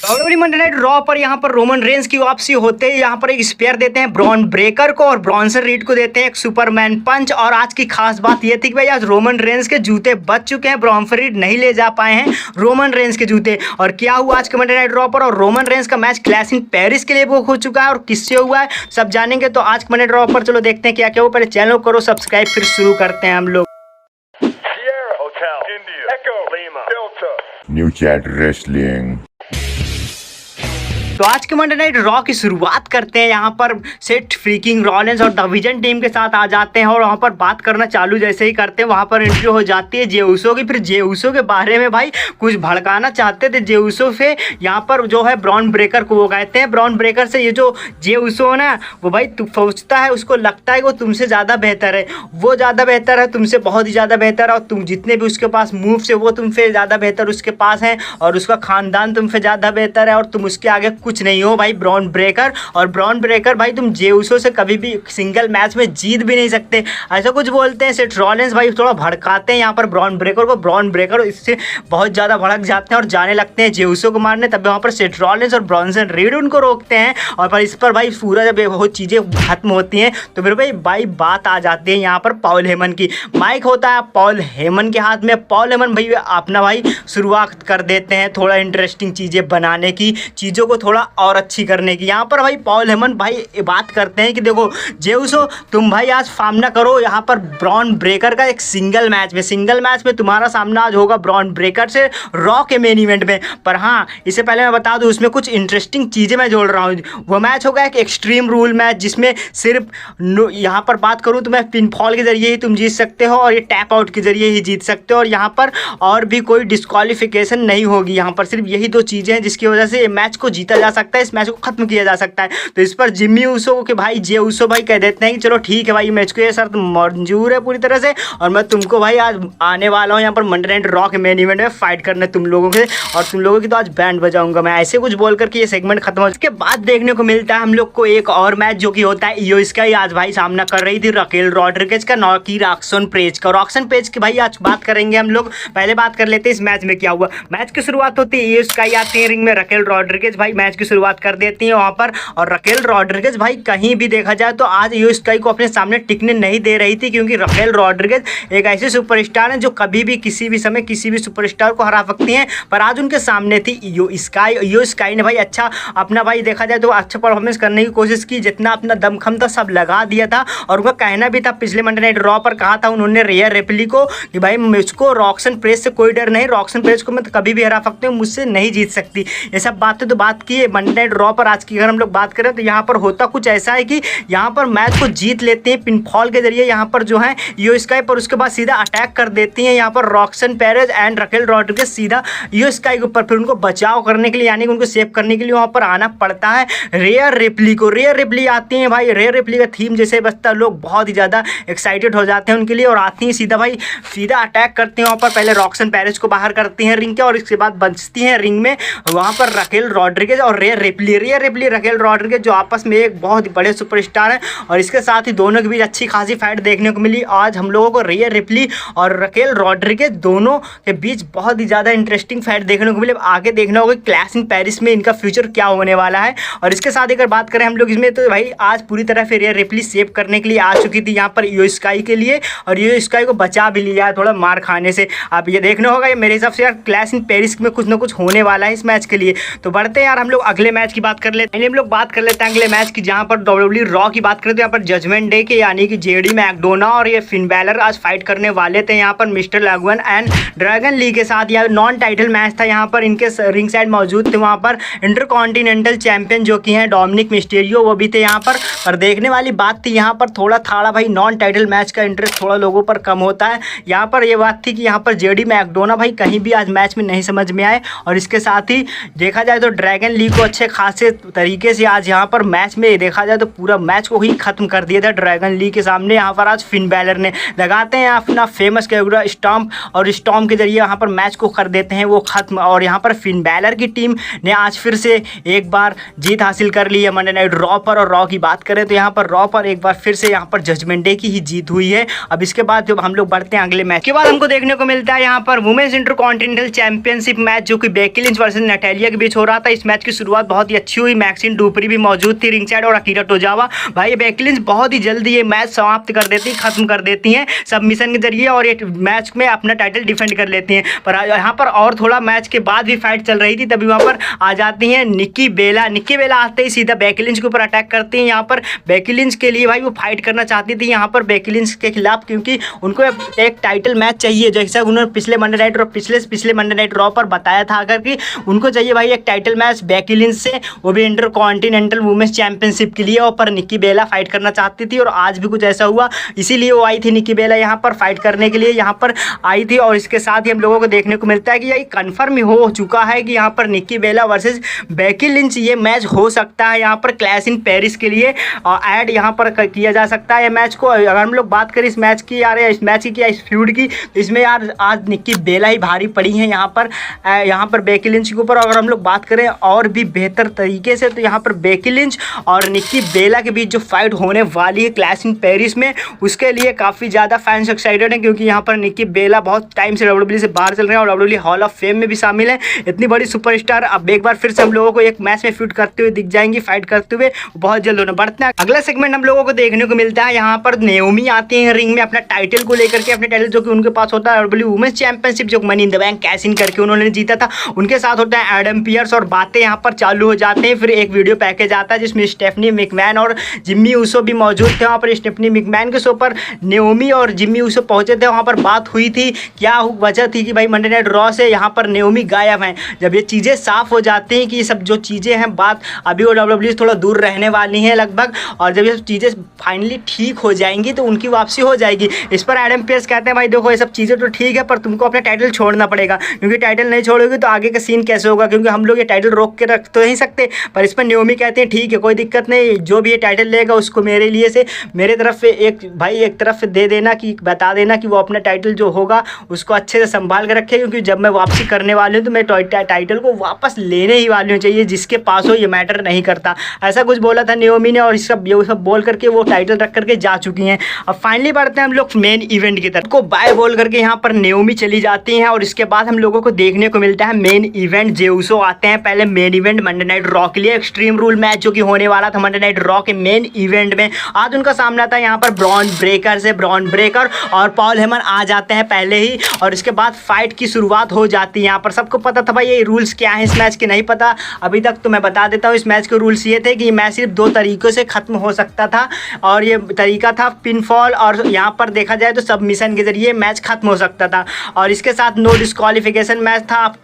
WWE Monday night raw पर यहाँ पर रोमन रेंस की वापसी होते ही यहाँ पर एक स्पेयर देते हैं ब्रॉन ब्रेकर को और ब्रॉन्सन रीड को देते हैं एक सुपरमैन पंच। और आज की खास बात ये थी कि भाई आज रोमन रेंस के जूते बच चुके हैं, ब्रॉन्सन रीड नहीं ले जा पाए हैं रोमन रेंस के जूते। और क्या हुआ आज के मंडे नाइट रॉ पर, और रोमन रेंस का मैच क्लैश इन पेरिस के लिए बुक हो चुका है और किससे हुआ है सब जानेंगे। तो आज के मंडे नाइट रॉ पर चलो देखते हैं क्या क्या हुआ। पहले चैनल को करो सब्सक्राइब, फिर शुरू करते हैं हम लोग। New Chat Wrestling। तो आज के मंडे नाइट रॉ की शुरुआत करते हैं। यहाँ पर सेथ फ्रीकिंग रॉलिंस और द विजन टीम के साथ आ जाते हैं और वहाँ पर बात करना चालू जैसे ही करते हैं वहाँ पर एंट्री हो जाती है जे उसो की। फिर जे उसो के बारे में भाई कुछ भड़काना चाहते थे जे उसो से, यहाँ पर जो है ब्रॉन ब्रेकर को वो कहते हैं। ब्रॉन ब्रेकर से ये जो जे उसो है ना वो भाई सोचता है, उसको लगता है कि वो तुमसे ज़्यादा बेहतर है, वो ज़्यादा बेहतर है तुमसे, बहुत ही ज़्यादा बेहतर है। और तुम जितने भी उसके पास मूव से वो तुमसे ज़्यादा बेहतर उसके पास हैं और उसका खानदान तुमसे ज़्यादा बेहतर है और तुम उसके आगे कुछ नहीं हो भाई ब्रॉन ब्रेकर। और ब्रॉन ब्रेकर भाई तुम जे उसो से कभी भी सिंगल मैच में जीत भी नहीं सकते, ऐसा कुछ बोलते हैं। सेथ रॉलिंस भाई थोड़ा भड़काते हैं यहाँ पर ब्रॉन ब्रेकर को। ब्रॉन ब्रेकर इससे बहुत ज़्यादा भड़क जाते हैं और जाने लगते हैं जे उसो को मारने। तब वहाँ पर सेथ रॉलिंस और ब्रॉन्सन रीड उनको रोकते हैं और पर इस पर भाई पूरा जब बहुत चीज़ें खत्म होती हैं तो फिर भाई बात आ जाती है यहाँ पर पॉल हेमन की। माइक होता है पॉल हेमन के हाथ में। पॉल हेमन भाई अपना भाई शुरुआत कर देते हैं थोड़ा इंटरेस्टिंग चीज़ें बनाने की, चीज़ों को थोड़ा और अच्छी करने की। यहाँ पर भाई पॉल हेमन भाई बात करते हैं कि देखो जे उसो तुम भाई आज सामना करो यहाँ पर ब्रॉन ब्रेकर का एक सिंगल मैच में तुम्हारा सामना आज होगा ब्रॉन ब्रेकर से रॉ के मेन इवेंट में। पर हाँ इससे पहले मैं बता दूं उसमें कुछ इंटरेस्टिंग चीज़ें मैं जोड़ रहा हूँ। वो मैच होगा एक एक्सट्रीम रूल मैच जिसमें सिर्फ यहाँ पर बात करूँ तो मैं पिनफॉल के जरिए ही तुम जीत सकते हो और ये टैप आउट के जरिए ही जीत सकते हो और यहाँ पर और भी कोई डिस्क्वालिफिकेशन नहीं होगी। यहाँ पर सिर्फ यही दो चीज़ें हैं जिसकी वजह से मैच को जीता जा सकता है, इस मैच को खत्म किया जा सकता है। तो इस पर जिम्मी उसो के भाई जे उसो भाई कह देते हैं कि चलो ठीक है भाई मैच को ये शर्त मंजूर है पूरी तरह से और मैं तुमको भाई आज आने वाला हूँ यहाँ पर मंडे नाइट रॉ के मेन इवेंट में फाइट करने तुम लोगों के और तुम लोगों की तो आज बैंड बजाऊंगा मैं, ऐसे कुछ बोल करके ये सेगमेंट खत्म हो। इसके बाद देखने को मिलता है हम लोग को एक और मैच जो कि होता है इयो स्काई आज भाई सामना कर रही थी रकेल रॉड्रिगेज का, नौ की रॉक्सन पेज का। रॉक्सन पेज की भाई आज बात करेंगे हम लोग। पहले बात कर लेते हैं इस मैच में क्या हुआ। मैच की शुरुआत होती है इयो स्काई आती है रिंग में, रकेल रॉड्रिगेज भाई मैच की शुरुआत कर देती है वहाँ पर। और रकेल रॉड्रिगेज भाई कहीं भी देखा जाए तो आज इयो स्काई को अपने सामने टिकने नहीं दे रही थी क्योंकि रकेल रॉड्रिगेज एक ऐसे सुपरस्टार हैं जो कभी भी किसी भी समय किसी भी सुपरस्टार को हरा सकती हैं। पर आज उनके सामने थी इयो स्काई ने भाई अच्छा अपना भाई देखा जाए तो अच्छा परफॉर्मेंस करने की कोशिश की, जितना अपना दमखम था सब लगा दिया था। और उनका कहना भी था पिछले मंडे नाइट रॉ पर कहा था उन्होंने रिया रिप्ली को कि भाई मुझको रॉक्सन पेज से कोई डर नहीं, रॉक्सन पेज को मैं कभी भी हरा सकती हूँ, मुझसे नहीं जीत सकती। ये सब बातें तो बात की है मंडे नाइट रॉ पर। आज की अगर हम लोग बात करें तो यहाँ पर होता कुछ ऐसा है कि यहाँ पर मैच को जीत लेते हैं पिनफॉल के जरिए यहाँ पर जो है इयो स्काई पर, उसके बाद सीधा अटैक कर देती हैं यहाँ पर रॉक्सन पेरेज एंड रकेल रॉड्रिगेज सीधा इयो स्काई के ऊपर। फिर उनको बचाव करने के लिए यानी कि उनको सेव करने के लिए वहाँ पर आना पड़ता है रेयर रिप्ली को। रेयर रिप्ली आती हैं भाई, रेयर रिप्ली का थीम जैसे बजता लोग बहुत ही ज़्यादा एक्साइटेड हो जाते हैं उनके लिए और आती हैं सीधा अटैक करते हैं वहाँ पर। पहले रॉक्सन पेरेज को बाहर करती हैं रिंग के और इसके बाद बचती हैं रिंग में वहाँ पर रकेल रॉड्रिगेज और रेयर रिप्ली रकेल रॉड्रिगेज जो आपस में एक बहुत ही बड़े सुपरस्टार हैं और इसके साथ ही दोनों के बीच अच्छी खासी फाइट देखने को मिली। आज हम लोगों को रेयर रिप्ली और रकेल रॉड्रिगेज दोनों के बीच बहुत ही ज़्यादा इंटरेस्टिंग फाइट देखने को मिली। आगे देखना होगा क्लैश इन पेरिस में इनका फ्यूचर क्या होने वाला है। और इसके साथ अगर बात करें हम लोग इसमें तो भाई आज पूरी तरह से रेयर रिप्ली सेव करने के लिए आ चुकी थी यहाँ पर इयो स्काई के लिए और इयो स्काई को बचा भी लिया है थोड़ा मार खाने से। अब ये देखना होगा मेरे हिसाब से यार क्लैश इन पेरिस में कुछ ना कुछ होने वाला है इस मैच के लिए। तो बढ़ते हैं यार हम लोग अगले मैच की बात कर लेते हैं। हम लोग बात कर लेते हैं अगले मैच की जहाँ पर डब्ल्यूडब्ल्यूई रॉ की बात करें तो यहाँ पर जजमेंट डे के यानी कि जेडी मैकडोना और ये फिन बैलर आज फाइट करने वाले थे यहाँ पर मिस्टर लैगवन एंड ड्रैगन ली के साथ। यह नॉन टाइटल मैच था यहाँ पर, इनके रिंग साइड मौजूद थे वहाँ पर इंटरकॉन्टिनेंटल चैंपियन जो कि हैं डोमिनिक मिस्टेरियो वो भी थे यहाँ पर देखने वाली बात थी यहाँ पर थोड़ा भाई नॉन टाइटल मैच का इंटरेस्ट थोड़ा लोगों पर कम होता है। यहाँ पर ये बात थी कि यहाँ पर जेडी मैकडोना भाई कहीं भी आज मैच में नहीं समझ में आए और इसके साथ ही देखा जाए तो ड्रैगन ली ली को अच्छे खासे तरीके से आज यहाँ पर मैच में देखा जाए तो पूरा मैच को ही खत्म कर दिया था ड्रैगन ली के सामने। यहाँ पर आज फिन बैलर ने लगाते हैं अपना फेमस कैगुरा स्टॉम्प और स्टॉम्प के जरिए यहाँ पर मैच को कर देते हैं वो खत्म। और यहाँ पर फिन बैलर की टीम ने आज फिर से एक बार जीत हासिल कर ली है मंडे नाइट रॉ पर। और रॉ की बात करें तो यहाँ पर रॉ पर एक बार फिर से यहाँ पर जजमेंट डे की ही जीत हुई है। अब इसके बाद जब हम लोग बढ़ते हैं अगले मैच के बाद हमको देखने को मिलता है यहाँ पर वुमेन्स इंटरकॉन्टिनेंटल चैंपियनशिप मैच जो कि बेकी लिंच वर्सेस नटालिया के बीच हो रहा था। इस मैच की शुरुआत बहुत ही अच्छी हुई, मैक्सिन डुपरी भी मौजूद थी रिंग साइड और अकीरा टोजावा। भाई बेकी लिंच बहुत ही जल्दी ये मैच समाप्त कर देती, खत्म कर देती हैं सबमिशन के जरिए और ये मैच में अपना टाइटल डिफेंड कर लेती हैं। पर यहाँ पर और थोड़ा मैच के बाद भी फाइट चल रही थी, तभी वहाँ पर आ जाती हैं निक्की बेला। निक्की बेला आते ही सीधा बेकी लिंच के ऊपर अटैक करती हैं। यहाँ पर बेकी लिंच के लिए भाई वो फाइट करना चाहती थी यहाँ पर बेकी लिंच के खिलाफ, क्योंकि उनको एक टाइटल मैच चाहिए जैसा उन्होंने पिछले मंडे नाइट और पिछले मंडे नाइट रॉ पर बताया था अगर कि उनको चाहिए भाई एक टाइटल मैच बेकी लिंच से, वो भी इंटर कॉन्टिनेंटल वुमेन्स चैंपियनशिप के लिए। और पर निक्की बेला फाइट करना चाहती थी और आज भी कुछ ऐसा हुआ, इसीलिए वो आई थी निक्की बेला यहाँ पर फाइट करने के लिए यहाँ पर आई थी। और इसके साथ ही हम लोगों को देखने को मिलता है कि ये कन्फर्म हो चुका है कि यहाँ पर निक्की बेला वर्सेस बेकी लिंच ये मैच हो सकता है यहाँ पर क्लैश इन पेरिस के लिए ऐड यहाँ पर किया जा सकता है। ये मैच को अगर हम लोग बात करें इस मैच की यार, इस मैच की या इस फ्यूड की, तो इसमें यार आज निक्की बेला ही भारी पड़ी है यहाँ पर बेकी लिंच के ऊपर। अगर हम लोग बात करें और भी बेहतर तरीके से तो यहाँ पर बेकी लिंच और निक्की बेला के बीच जो फाइट होने वाली है क्लैश इन पेरिस में, उसके लिए काफ़ी ज़्यादा फैंस एक्साइटेड हैं, क्योंकि यहाँ पर निक्की बेला बहुत टाइम से डब्ल्यूडब्ल्यूई से बाहर चल रहे हैं और डब्ल्यूडब्ल्यूई हॉल ऑफ फेम में भी शामिल है। इतनी बड़ी सुपरस्टार अब एक बार फिर से हम लोगों को एक मैच में फ्यूड करते हुए दिख जाएंगी, फाइट करते हुए बहुत जल्द होने। बढ़ते हैं अगला सेगमेंट हम लोगों को देखने को मिलता है यहाँ पर नेओमी आती है रिंग में अपना टाइटल को लेकर के, अपने टाइटल जो कि उनके पास होता है डब्ल्यूडब्ल्यूई वुमेन्स चैंपियनशिप जो money in the bank cash in करके उन्होंने जीता था, उनके साथ होता है एडम पियर्स और बातें यहाँ पर चालू हो जाते हैं। फिर एक वीडियो पैकेज आता है जिसमें स्टेफनी मैकमैन और जिम्मी ऊसो भी मौजूद थे। वहाँ पर स्टेफनी मैकमैन के शो पर नेओमी और जिम्मी ऊसो पहुंचे थे, वहाँ पर बात हुई थी, क्या वजह थी कि भाई मंडे नाइट रॉ से यहाँ पर नेओमी गायब हैं। जब ये चीज़ें साफ हो जाती हैं कि ये सब जो चीज़ें हैं बात अभी वो डब्ल्यूडब्ल्यूई थोड़ा दूर रहने वाली हैं लगभग, और जब ये सब चीज़ें फाइनली ठीक हो जाएंगी तो उनकी वापसी हो जाएगी। इस पर एडम पियर्स कहते हैं भाई देखो ये सब चीज़ें तो ठीक है पर तुमको अपना टाइटल छोड़ना पड़ेगा, क्योंकि टाइटल नहीं छोड़ोगे तो आगे का सीन कैसे होगा, क्योंकि हम लोग ये टाइटल रोक के रख तो नहीं सकते। पर इस पर नेओमी कहते हैं ठीक है कोई दिक्कत नहीं, जो भी ये टाइटल लेगा उसको मेरे तरफ से एक तरफ से दे देना, कि बता देना कि वो अपना टाइटल जो होगा उसको अच्छे से संभाल के रखे, क्योंकि जब मैं वापसी करने वाली हूँ तो मैं टाइटल को वापस लेने ही वाली हूँ, चाहिए जिसके पास हो, ये मैटर नहीं करता। ऐसा कुछ बोला था नेओमी ने और ये सब बोल करके वो टाइटल रख करके जा चुकी हैं। अब फाइनली बढ़ते हैं हम लोग मेन इवेंट की तरफ, को बाय बोल करके यहाँ पर नेओमी चली जाती हैं और इसके बाद हम लोगों को देखने को मिलता है मेन इवेंट। जे ऊसो आते हैं पहले main event Monday night raw के लिए, एक्सट्रीम रूल मैच जो कि होने वाला था मंडे नाइट रॉ के मेन इवेंट में। आज उनका सामना था यहाँ पर ब्रॉन ब्रेकर से, ब्रॉन ब्रेकर और पॉल हेमन आ जाते हैं पहले ही, और इसके बाद फाइट की शुरुआत हो जाती है। यहाँ पर सबको पता था भाई ये रूल्स क्या है इस मैच के, नहीं पता अभी तक तो मैं बता देता हूँ। इस मैच के रूल्स ये थे कि मैच सिर्फ 2 तरीकों से खत्म हो सकता था, और ये तरीका था पिनफॉल और यहाँ पर देखा जाए तो सबमिशन के जरिए मैच खत्म हो सकता था। और इसके साथ नो डिस्क्वालिफिकेशन मैच था, आप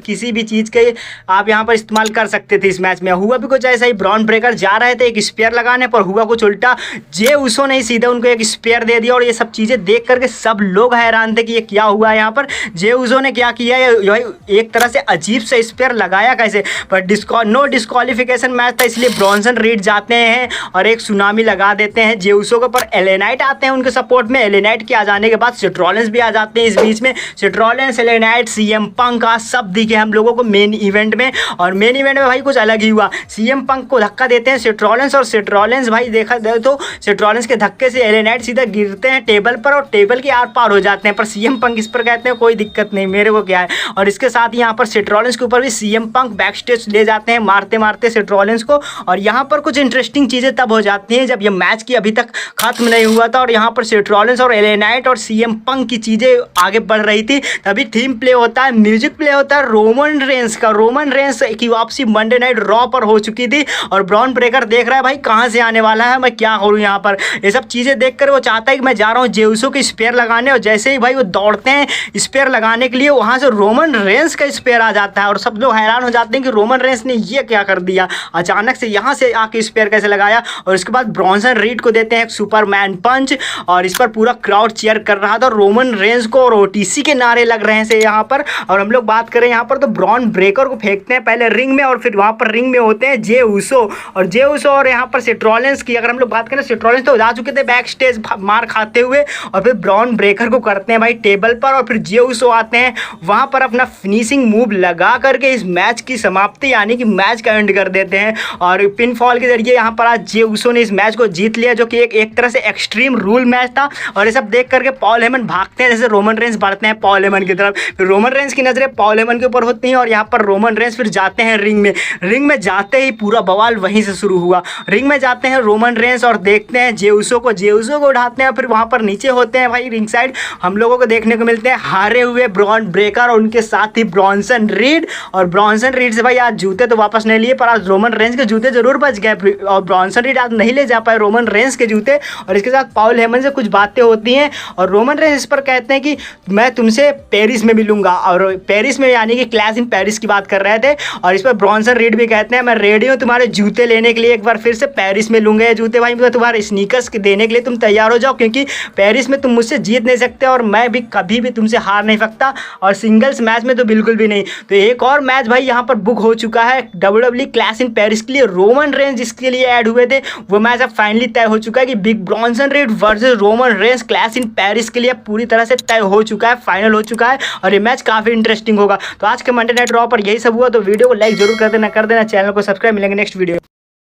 किसी भी चीज़ के आप यहाँ पर इस्तेमाल कर सकते थे इस मैच में। हुआ भी कुछ ऐसा ही, ब्रॉन ब्रेकर जा रहे थे एक स्पेयर लगाने पर, हुआ कुछ उल्टा, जे ऊसो ने सीधा उनको एक स्पेयर दे दिया। और ये सब चीज़ें देख करके सब लोग हैरान थे कि ये क्या हुआ यहाँ पर, जे ऊसो ने क्या किया, ये एक तरह से अजीब सा स्पेयर लगाया कैसे। पर नो डिस्क्वालिफिकेशन मैच था, इसलिए ब्रॉन्सन रीड जाते हैं और एक सुनामी लगा देते हैं जे ऊसो के ऊपर। एले नाइट आते हैं उनके सपोर्ट में, एले नाइट के आ जाने के बाद सेथ रॉलिंस भी आ जाते हैं इस बीच में। Seth Rollins, LA Knight, CM Punk का सब दिखे हम लोगों को मेन इवेंट में। और मेन इवेंट में भाई कुछ अलग ही हुआ, सीएम पंक को धक्का देते हैं सेथ रॉलिंस, और सेथ रॉलिंस भाई देखा जाए तो सेथ रॉलिंस के धक्के से एले नाइट सीधा गिरते हैं टेबल पर और टेबल के आर पार हो जाते हैं। पर सीएम पंक इस पर कहते हैं कोई दिक्कत नहीं, मेरे को क्या है। और इसके साथ यहाँ पर सेथ रॉलिंस के ऊपर भी सीएम पंक बैक स्टेज ले जाते हैं मारते मारते सेथ रॉलिंस को। और यहाँ पर कुछ इंटरेस्टिंग चीज़ें तब हो जाती हैं जब ये मैच की अभी तक खत्म नहीं हुआ था और यहाँ पर सेथ रॉलिंस और एले नाइट और सीएम पंक की चीज़ें आगे बढ़ रही थी। तभी थीम प्ले होता है, म्यूजिक प्ले होता है रोमन रेंस का। रोमन रेंस की वापसी मंडे नाइट रॉ पर हो चुकी थी और ब्रॉन ब्रेकर देख रहा है भाई कहाँ से आने वाला है, मैं क्या करूँ यहाँ पर। ये सब चीज़ें देख कर वो चाहता है कि मैं जा रहा हूँ जे ऊसो के स्पेयर लगाने, और जैसे ही भाई वो दौड़ते हैं स्पेयर लगाने के लिए, वहाँ से रोमन रेंस का स्पेयर आ जाता है और सब लोग हैरान हो जाते हैं कि रोमन रेंस ने ये क्या कर दिया, अचानक से यहाँ से आके स्पेयर कैसे लगाया। और इसके बाद ब्रॉन्सन रीड को देते हैं एक सुपरमैन पंच, और इस पर पूरा क्राउड चीयर कर रहा था। रोमन रेंस को और ओटीसी के नारे लग रहे हैं से यहाँ पर। और हम लोग बात करें यहाँ पर तो ब्रॉन ब्रेकर को फेंकते हैं पहले रिंग रिंग में, और फिर वहाँ पर रिंग में होते हैं जे ऊसो और यहाँ पर सेथ रॉलिंस की अगर हम लोग बात करें, सेथ रॉलिंस तो जा चुके थे बैक स्टेज मार खाते हुए, और फिर ब्रॉन ब्रेकर को करते हैं भाई टेबल पर, और फिर जे ऊसो आते हैं वहाँ पर अपना फिनिशिंग मूव लगा करके इस मैच की समाप्ति यानी कि मैच का एंड कर देते हैं। और पिन फॉल के जरिए यहाँ पर आज जे ऊसो ने इस मैच को जीत लिया, जो कि एक तरह से एक्सट्रीम रूल मैच था। और ये सब देख करके पॉल हेमन भागते हैं, जैसे रोमन रेंस बढ़ते हैं पॉल हेमन की तरफ, फिर रोमन रेंस की नजरें पॉल हेमन के ऊपर होती हैं, और यहाँ पर रोमन रेंस फिर जाते हैं रिंग में जाते ही पूरा बवाल वहीं से शुरू हुआ। रिंग में जाते हैं रोमन रेंस और देखते हैं जे ऊसो को उठाते हैं, फिर वहाँ पर नीचे होते हैं भाई रिंग साइड हम लोगों को देखने को मिलते हैं हारे हुए ब्रॉन ब्रेकर और उनके साथ ही ब्रॉन्सन रीड। और ब्रॉन्सन रीड से भाई आज जूते तो वापस नहीं लिए, पर आज रोमन रेंस के जूते जरूर बच गए, और ब्रॉन्सन रीड आज नहीं ले जा पाए रोमन रेंस के जूते। और इसके साथ पॉल हेमन से कुछ बातें होती हैं, और रोमन रेंस इस पर कहते हैं कि मैं तुमसे पेरिस में मिलूंगा, और पेरिस में यानी कि क्लैश इन पेरिस की बात कर रहे थे। और इस पर ब्रॉन्सन रीड भी कहते हैं मैं रेडी हूँ तुम्हारे जूते लेने के लिए, एक बार फिर से पेरिस में लूंगा ये जूते भाई, मैं तुम्हारे स्नीकर्स देने के लिए तुम तैयार हो जाओ, क्योंकि पेरिस में तुम मुझसे जीत नहीं सकते और मैं भी कभी भी तुमसे हार नहीं सकता, और सिंगल्स मैच में तो बिल्कुल भी नहीं। तो एक और मैच भाई यहाँ पर बुक हो चुका है WWE क्लैश इन पेरिस के लिए, रोमन रेंस जिसके लिए ऐड हुए थे वो मैच अब फाइनली तय हो चुका है कि big Bronson read versus Roman Reigns clash in Paris के लिए पूरी तरह से तय हो चुका है, फाइनल हो चुका है, और ये मैच काफी इंटरेस्टिंग होगा। तो आज के मंडे नाइट रॉ पर यही सब हुआ, तो वीडियो को लाइक जरूर कर देना, चैनल को सब्सक्राइब। मिलेंगे नेक्स्ट वीडियो।